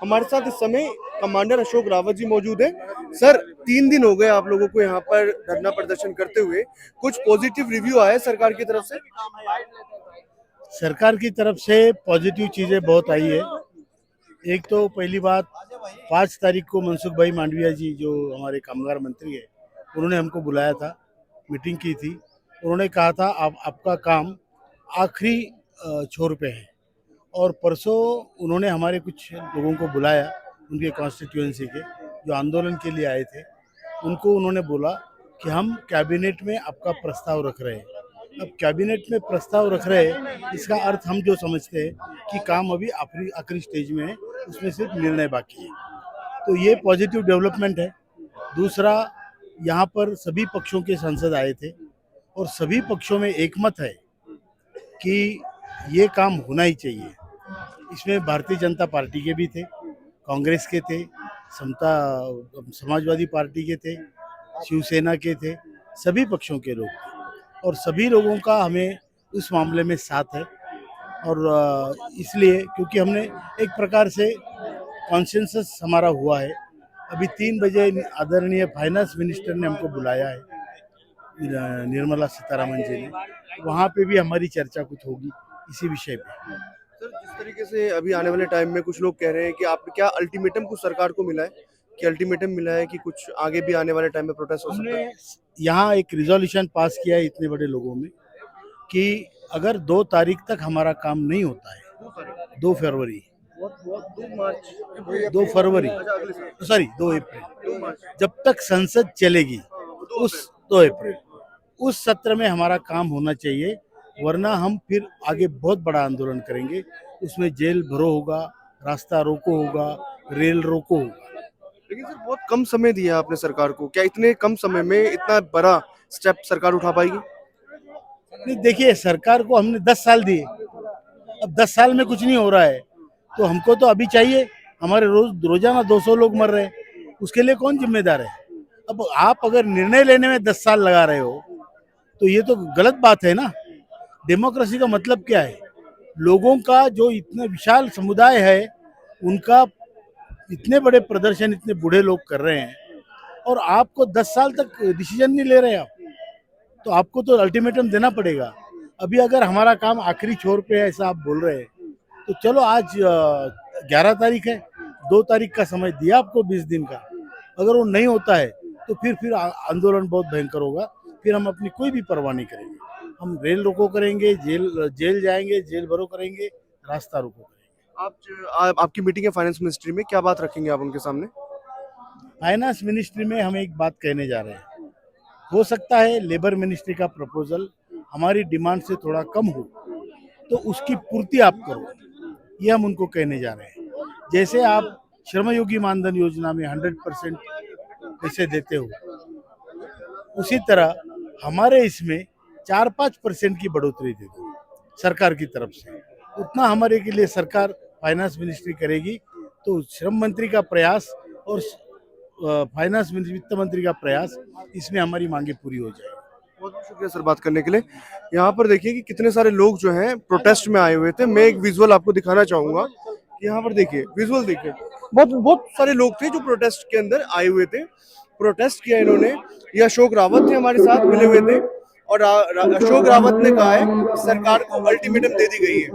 हमारे साथ इस समय कमांडर अशोक रावत जी मौजूद है। सर, 3 दिन हो गए आप लोगों को यहाँ पर धरना प्रदर्शन करते हुए। कुछ पॉजिटिव रिव्यू आया है सरकार की तरफ से? सरकार की तरफ से पॉजिटिव चीज़ें बहुत आई है। एक तो पहली बात, 5 तारीख को मनसुख भाई मांडविया जी जो हमारे कामगार मंत्री है, उन्होंने हमको बुलाया था, मीटिंग की थी। उन्होंने कहा था आपका काम आखिरी छोर पे है। और परसों उन्होंने हमारे कुछ लोगों को बुलाया, उनके कॉन्स्टिट्यूएंसी के जो आंदोलन के लिए आए थे, उनको उन्होंने बोला कि हम कैबिनेट में आपका प्रस्ताव रख रहे हैं। अब कैबिनेट में प्रस्ताव रख रहे हैं, इसका अर्थ हम जो समझते हैं कि काम अभी आखिरी आखिरी स्टेज में है, उसमें सिर्फ निर्णय बाकी है। तो ये पॉजिटिव डेवलपमेंट है। दूसरा, यहाँ पर सभी पक्षों के सांसद आए थे और सभी पक्षों में एकमत है कि ये काम होना ही चाहिए। इसमें भारतीय जनता पार्टी के भी थे, कांग्रेस के थे, समता समाजवादी पार्टी के थे, शिवसेना के थे, सभी पक्षों के लोग थे और सभी लोगों का हमें उस मामले में साथ है। और इसलिए क्योंकि हमने एक प्रकार से कॉन्सेंसस हमारा हुआ है। अभी 3 बजे आदरणीय फाइनेंस मिनिस्टर ने हमको बुलाया है, निर्मला सीतारमन जी ने। वहाँ पे भी हमारी चर्चा कुछ होगी इसी विषय पे। सर, जिस तरीके से अभी आने वाले टाइम में कुछ लोग कह रहे हैं कि आप क्या अल्टीमेटम कुछ सरकार को मिला है, कि अल्टीमेटम मिला है कि कुछ आगे भी आने वाले टाइम में प्रोटेस्ट हो सकता है? हमने यहाँ एक रिजोल्यूशन पास किया है इतने बड़े लोगों में कि अगर 2 तारीख तक हमारा काम नहीं होता है, 2 फरवरी, 2 फरवरी, सॉरी 2 अप्रैल, जब तक संसद चलेगी, उस 2 अप्रैल उस सत्र में हमारा काम होना चाहिए, वरना हम फिर आगे बहुत बड़ा आंदोलन करेंगे। उसमें जेल भरो होगा, रास्ता रोको होगा, रेल रोको होगा। लेकिन सर, बहुत कम समय दिया आपने सरकार को, क्या इतने कम समय में इतना बड़ा स्टेप सरकार उठा पाएगी? नहीं, देखिए, सरकार को हमने 10 साल दिए, अब 10 साल में कुछ नहीं हो रहा है, तो हमको तो अभी चाहिए। हमारे रोजाना 200 लोग मर रहे हैं, उसके लिए कौन जिम्मेदार है? अब आप अगर निर्णय लेने में 10 साल लगा रहे हो तो ये तो गलत बात है ना। डेमोक्रेसी का मतलब क्या है? लोगों का जो इतना विशाल समुदाय है, उनका इतने बड़े प्रदर्शन इतने बूढ़े लोग कर रहे हैं और आपको 10 साल तक डिसीजन नहीं ले रहे आप, तो आपको तो अल्टीमेटम देना पड़ेगा। अभी अगर हमारा काम आखिरी छोर पे है ऐसा आप बोल रहे हैं, तो चलो आज 11 तारीख है, 2 तारीख का समय दिया आपको 20 दिन का। अगर वो नहीं होता है तो फिर आंदोलन बहुत भयंकर होगा। फिर हम अपनी कोई भी परवाह नहीं करेंगे, हम रेल रोको करेंगे, जेल जाएंगे, जेल भरो करेंगे, रास्ता रोको करेंगे। आपकी मीटिंग है फाइनेंस मिनिस्ट्री में, क्या बात रखेंगे आप उनके सामने? फाइनेंस मिनिस्ट्री में हम एक बात कहने जा रहे हैं। हो सकता है लेबर मिनिस्ट्री का प्रपोजल हमारी डिमांड से थोड़ा कम हो, तो उसकी पूर्ति आप करो, ये हम उनको कहने जा रहे हैं। जैसे आप श्रमयोगी मानधन योजना में 100% पैसे देते हो, उसी तरह हमारे इसमें 4-5% की बढ़ोतरी दे दो सरकार की तरफ से। उतना हमारे के लिए सरकार फाइनेंस मिनिस्ट्री करेगी, तो श्रम मंत्री का प्रयास और फाइनेंस मिनिस्ट्री वित्त मंत्री का प्रयास, इसमें हमारी मांगे पूरी हो जाएगी। बहुत बहुत शुक्रिया सर बात करने के लिए। यहाँ पर देखिए कि कितने सारे लोग जो हैं प्रोटेस्ट में आए हुए थे। मैं एक विजुअल आपको दिखाना चाहूंगा कि यहाँ पर देखिए, विजुअल देखिए, बहुत बहुत सारे लोग थे जो प्रोटेस्ट के अंदर आए हुए थे, प्रोटेस्ट किया इन्होंने। ये अशोक रावत थे हमारे साथ मिले हुए थे और अशोक रावत ने कहा है कि सरकार को अल्टीमेटम दे दी गई है।